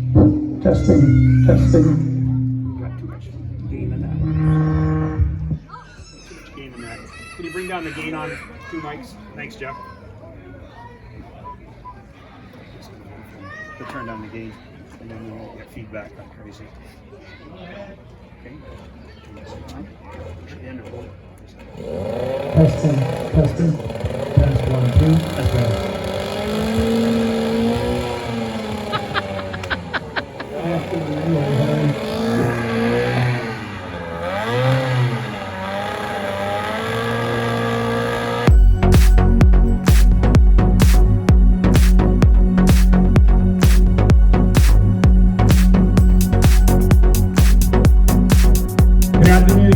Testing, testing. Got too much gain in that one. Too much gain in that. Can you bring down the gain on 2 mics? Thanks, Jeff. We'll turn down the gain, and then we won't get feedback like crazy. Okay. And a roll. Testing, testing. Test 1, 2. That's better. After the real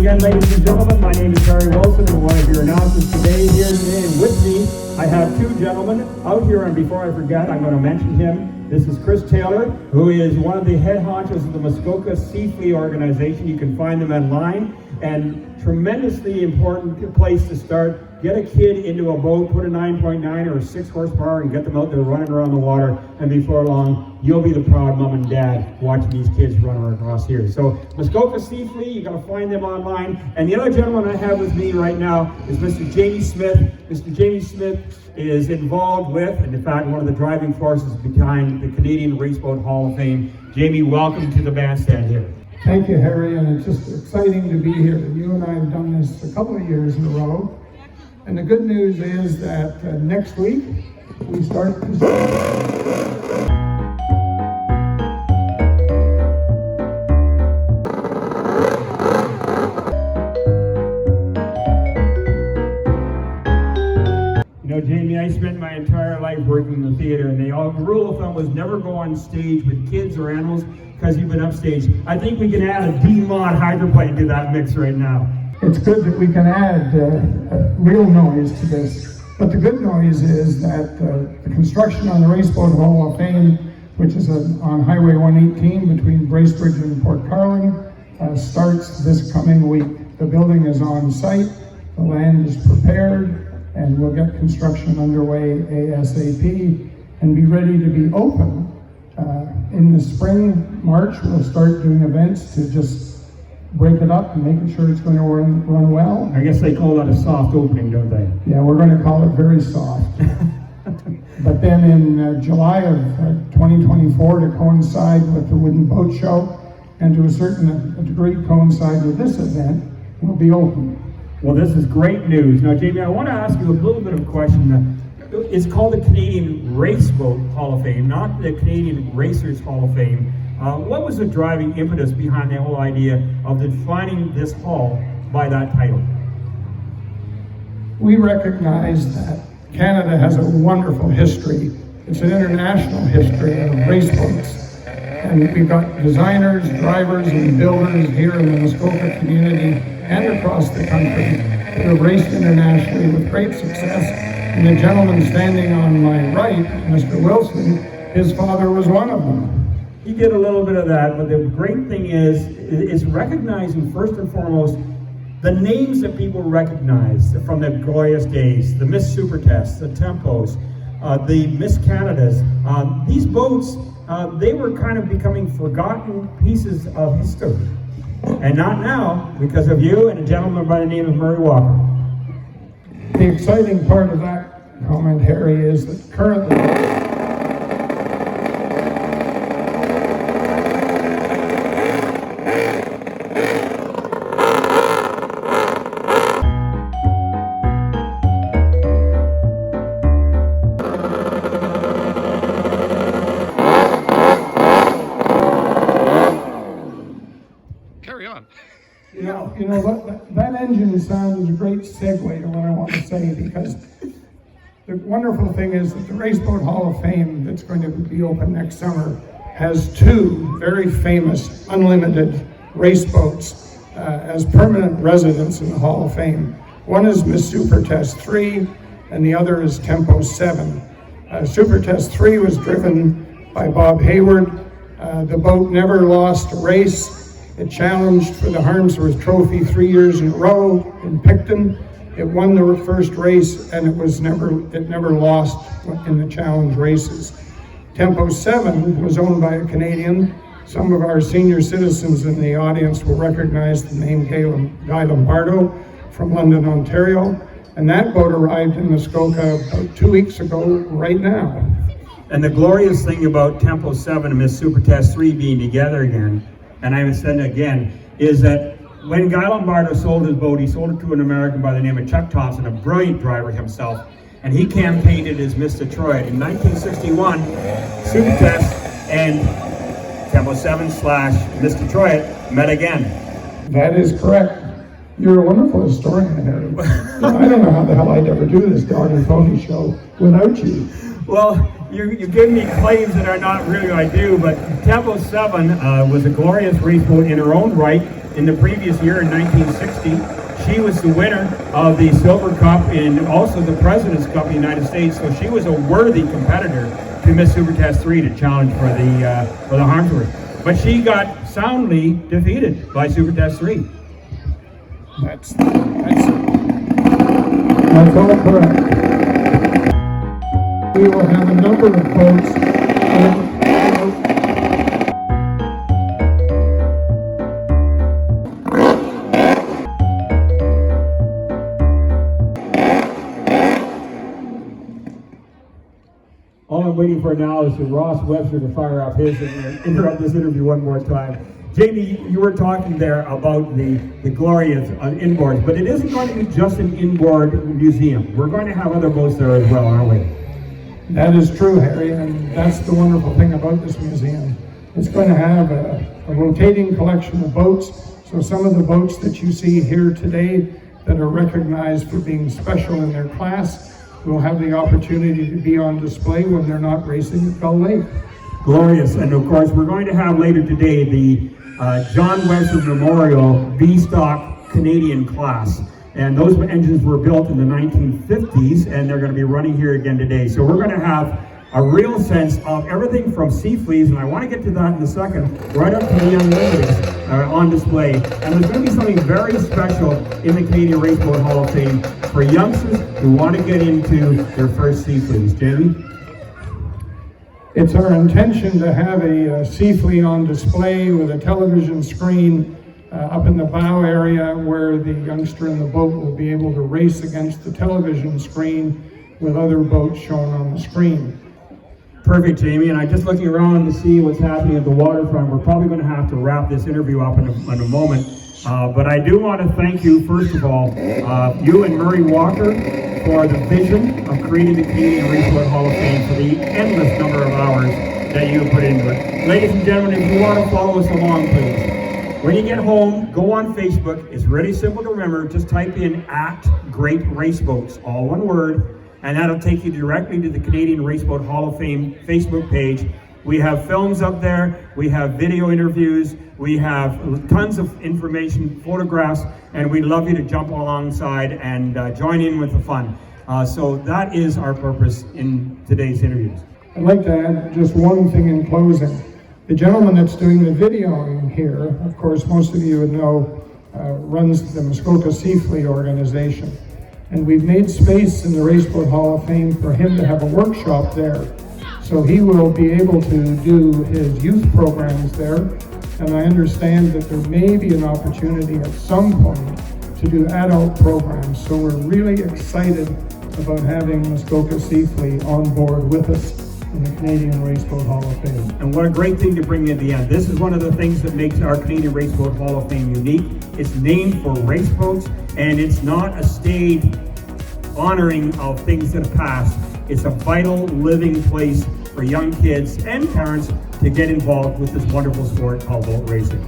again, ladies and gentlemen, my name is Harry Wilson, and one of your announcers today. Here today and with me, I have 2 gentlemen out here, and before I forget, I'm going to mention him. This is Chris Taylor, who is one of the head honchos of the Muskoka Sea Flea organization. You can find them online, and tremendously important place to start. Get a kid into a boat, put a 9.9 or a 6 horsepower, and get them out there running around the water, and before long, you'll be the proud mom and dad watching these kids run across here. So Muskoka Sea Flea, you gotta find them online. And the other gentleman I have with me right now is Mr. Jamie Smith. Mr. Jamie Smith is involved with, and in fact, one of the driving forces behind the Canadian Raceboat Hall of Fame. Jamie, welcome to the bandstand here. Thank you, Harry, and it's just exciting to be here. You and I have done this a couple of years in a row. And the good news is that next week, we start Jamie, I spent my entire life working in the theater, and the rule of thumb was never go on stage with kids or animals because you've been upstage. I think we can add a D-mod hydroplane to that mix right now. It's good that we can add real noise to this, but the good noise is that the construction on the Raceboat Hall of Fame, which is on Highway 118 between Bracebridge and Port Carling, starts this coming week. The building is on site, the land is prepared, and we'll get construction underway ASAP and be ready to be open. In the spring, March, we'll start doing events to just break it up and making sure it's going to run well. I guess they call that a soft opening, don't they? Yeah, we're going to call it very soft. But then in July of 2024, to coincide with the Wooden Boat Show, and to a certain degree coincide with this event, we'll be open. Well, this is great news. Now, Jamie, I want to ask you a little bit of a question. It's called the Canadian Raceboat Hall of Fame, not the Canadian Racers Hall of Fame. What was the driving impetus behind the whole idea of defining this hall by that title? We recognize that Canada has a wonderful history. It's an international history of raceboats. And we've got designers, drivers, and builders here in the Muskoka community and across the country that have raced internationally with great success. And the gentleman standing on my right, Mr. Wilson, his father was one of them. He did a little bit of that, but the great thing is recognizing first and foremost the names that people recognize from the glorious days, the Miss Super Tests, the Tempos, the Miss Canadas. These boats, they were kind of becoming forgotten pieces of history. And not now, because of you and a gentleman by the name of Murray Walker. The exciting part of that comment, Harry, is that currently You know that engine sound is a great segue to what I want to say, because the wonderful thing is that the Raceboat Hall of Fame that's going to be open next summer has 2 very famous unlimited raceboats as permanent residents in the Hall of Fame. One is Miss Super Test 3 and the other is Tempo 7. Super Test 3 was driven by Bob Hayward. The boat never lost a race. It challenged for the Harmsworth Trophy 3 years in a row in Picton. It won the first race, and it never lost in the challenge races. Tempo 7 was owned by a Canadian. Some of our senior citizens in the audience will recognize the name Guy Lombardo from London, Ontario. And that boat arrived in Muskoka about 2 weeks ago right now. And the glorious thing about Tempo 7 and Miss Super Test 3 being together again, and I said it again, is that when Guy Lombardo sold his boat, he sold it to an American by the name of Chuck Thompson, a brilliant driver himself, and he campaigned it as Miss Detroit. In 1961, Super Test and Tempo 7 / Miss Detroit met again. That is correct. You're a wonderful historian, Harry. I don't know how the hell I'd ever do this dog and pony show without you. Well, you give me claims that are not really I do, but Tempo 7 was a glorious race boat in her own right. In the previous year, in 1960, she was the winner of the Silver Cup and also the President's Cup in the United States, so she was a worthy competitor to Miss Super Test 3 to challenge for the Harmsworth. But she got soundly defeated by Super Test 3. That's all correct. We will have a number of boats. All I'm waiting for now is for Ross Webster to fire up his and interrupt this interview one more time. Jamie, you were talking there about the glory of inboards, but it isn't going to be just an inboard museum. We're going to have other boats there as well, aren't we? That is true, Harry, and that's the wonderful thing about this museum. It's going to have a rotating collection of boats, so some of the boats that you see here today that are recognized for being special in their class will have the opportunity to be on display when they're not racing at Gull Lake. Glorious, and of course we're going to have later today the John Webster Memorial V-Stock Canadian class. And those engines were built in the 1950s, and they're going to be running here again today. So we're going to have a real sense of everything from sea fleas, and I want to get to that in a second, right up to the young ladies on display. And there's going to be something very special in the Canadian Race Boat Hall of Fame for youngsters who want to get into their first sea fleas. Jamie? It's our intention to have a sea flea on display with a television screen up in the bow area where the youngster in the boat will be able to race against the television screen with other boats shown on the screen. Perfect, Jamie, and I'm just looking around to see what's happening at the waterfront. We're probably going to have to wrap this interview up in a moment, but I do want to thank you, first of all, you and Murray Walker, for the vision of creating the Canadian Race Boat Hall of Fame, for the endless number of hours that you have put into it. Ladies and gentlemen, if you want to follow us along, please. When you get home, go on Facebook. It's really simple to remember. Just type in @GreatRaceBoats, all one word, and that'll take you directly to the Canadian Race Boat Hall of Fame Facebook page. We have films up there, we have video interviews, we have tons of information, photographs, and we'd love you to jump alongside and join in with the fun. So that is our purpose in today's interviews. I'd like to add just one thing in closing. The gentleman that's doing the videoing here, of course, most of you would know, runs the Muskoka Sea Fleet organization. And we've made space in the Race Boat Hall of Fame for him to have a workshop there. So he will be able to do his youth programs there. And I understand that there may be an opportunity at some point to do adult programs. So we're really excited about having Muskoka Sea Fleet on board with us in the Canadian Race Boat Hall of Fame. And what a great thing to bring in the end. This is one of the things that makes our Canadian Race Boat Hall of Fame unique. It's named for race boats, and it's not a staid honoring of things that have passed. It's a vital, living place for young kids and parents to get involved with this wonderful sport called boat racing.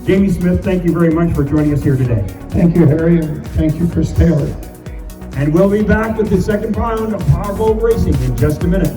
Jamie Smith, thank you very much for joining us here today. Thank you, Harry, and thank you, Chris Taylor. And we'll be back with the second round of Powerboat Racing in just a minute.